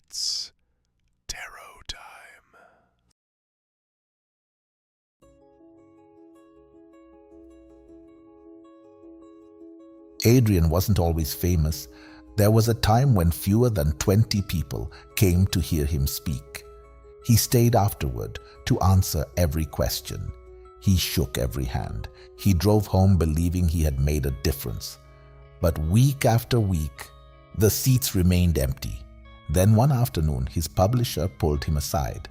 It's tarot time. Adrian wasn't always famous. There was a time when fewer than 20 people came to hear him speak. He stayed afterward to answer every question. He shook every hand. He drove home believing he had made a difference. But week after week, the seats remained empty. Then one afternoon, his publisher pulled him aside.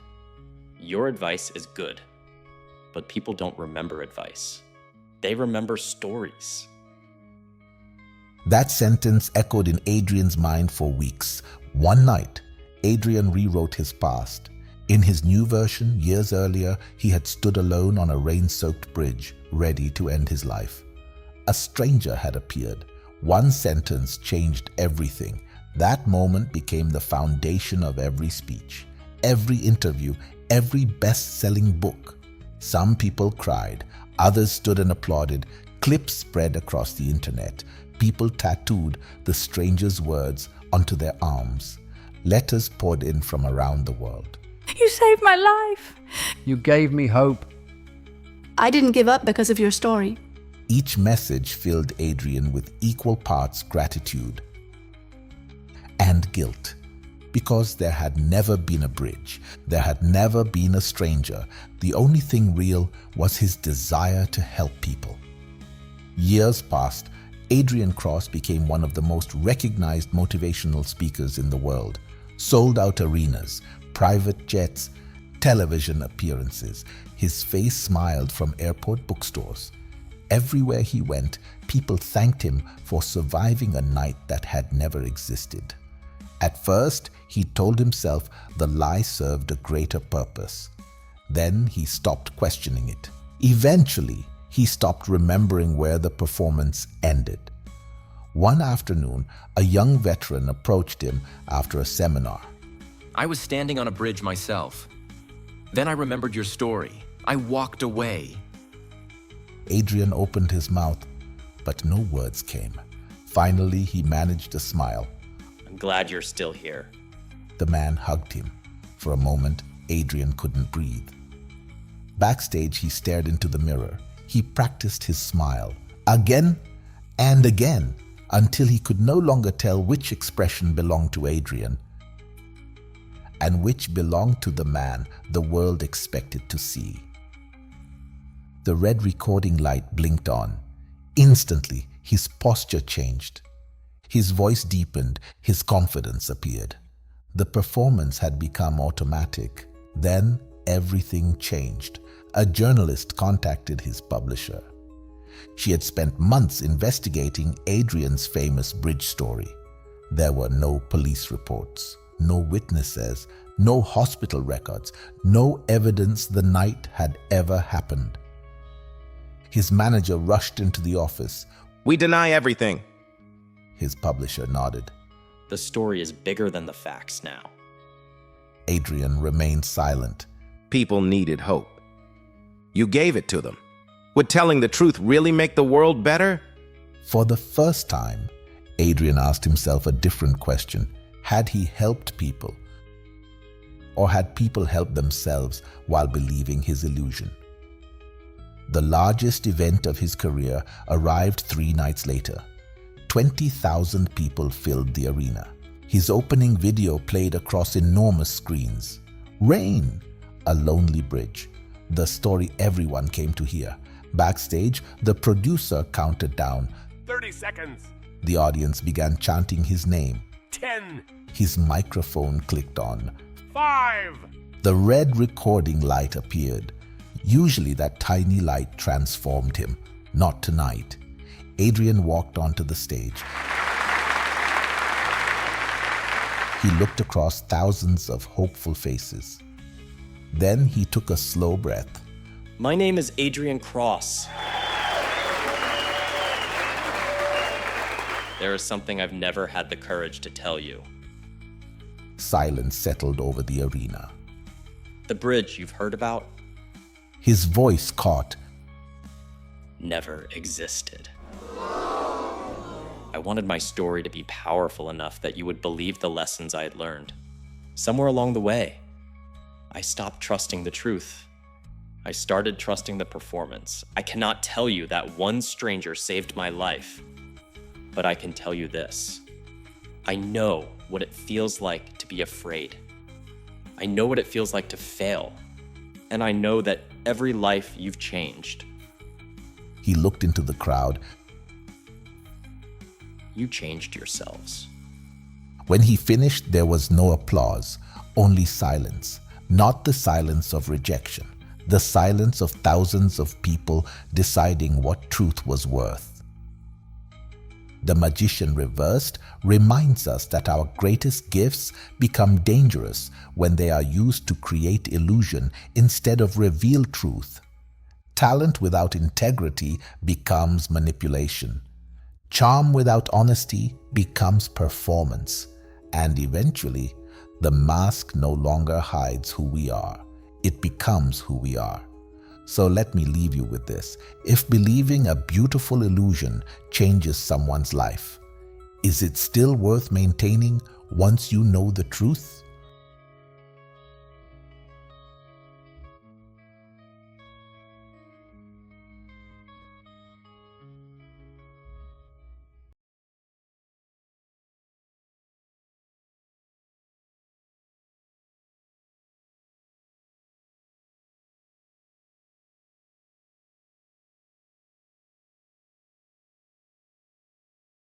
Your advice is good, but people don't remember advice. They remember stories. That sentence echoed in Adrian's mind for weeks. One night, Adrian rewrote his past. In his new version, years earlier, he had stood alone on a rain-soaked bridge, ready to end his life. A stranger had appeared. One sentence changed everything. That moment became the foundation of every speech, every interview, every best-selling book. Some people cried, others stood and applauded. Clips spread across the internet. People tattooed the stranger's words onto their arms. Letters poured in from around the world. You saved my life. You gave me hope. I didn't give up because of your story. Each message filled Adrian with equal parts gratitude and guilt, because there had never been a bridge. There had never been a stranger. The only thing real was his desire to help people. Years passed. Adrian Cross became one of the most recognized motivational speakers in the world. Sold out arenas, private jets, television appearances. His face smiled from airport bookstores. Everywhere he went, people thanked him for surviving a night that had never existed. At first, he told himself the lie served a greater purpose. Then he stopped questioning it. Eventually, he stopped remembering where the performance ended. One afternoon, a young veteran approached him after a seminar. I was standing on a bridge myself. Then I remembered your story. I walked away. Adrian opened his mouth, but no words came. Finally, he managed a smile. I'm glad you're still here. The man hugged him. For a moment, Adrian couldn't breathe. Backstage, he stared into the mirror. He practiced his smile again and again until he could no longer tell which expression belonged to Adrian and which belonged to the man the world expected to see. The red recording light blinked on. Instantly, his posture changed. His voice deepened, his confidence appeared. The performance had become automatic. Then everything changed. A journalist contacted his publisher. She had spent months investigating Adrian's famous bridge story. There were no police reports, no witnesses, no hospital records, no evidence the night had ever happened. His manager rushed into the office. We deny everything. His publisher nodded. The story is bigger than the facts now. Adrian remained silent. People needed hope. You gave it to them. Would telling the truth really make the world better? For the first time, Adrian asked himself a different question. Had he helped people? Or had people helped themselves while believing his illusion? The largest event of his career arrived 3 nights later. 20,000 people filled the arena. His opening video played across enormous screens. Rain, a lonely bridge. The story everyone came to hear. Backstage, the producer counted down. 30 seconds. The audience began chanting his name. 10. His microphone clicked on. 5. The red recording light appeared. Usually that tiny light transformed him. Not tonight. Adrian walked onto the stage. He looked across thousands of hopeful faces. Then he took a slow breath. My name is Adrian Cross. There is something I've never had the courage to tell you. Silence settled over the arena. The bridge you've heard about His voice caught. never existed. I wanted my story to be powerful enough that you would believe the lessons I had learned. Somewhere along the way, I stopped trusting the truth. I started trusting the performance. I cannot tell you that one stranger saved my life, but I can tell you this. I know what it feels like to be afraid. I know what it feels like to fail. And I know that every life you've changed, He looked into the crowd. you changed yourselves. When he finished, there was no applause, only silence. Not the silence of rejection, the silence of thousands of people deciding what truth was worth. The magician reversed reminds us that our greatest gifts become dangerous when they are used to create illusion instead of reveal truth. Talent without integrity becomes manipulation. Charm without honesty becomes performance. And eventually, the mask no longer hides who we are. It becomes who we are. So let me leave you with this. If believing a beautiful illusion changes someone's life, is it still worth maintaining once you know the truth?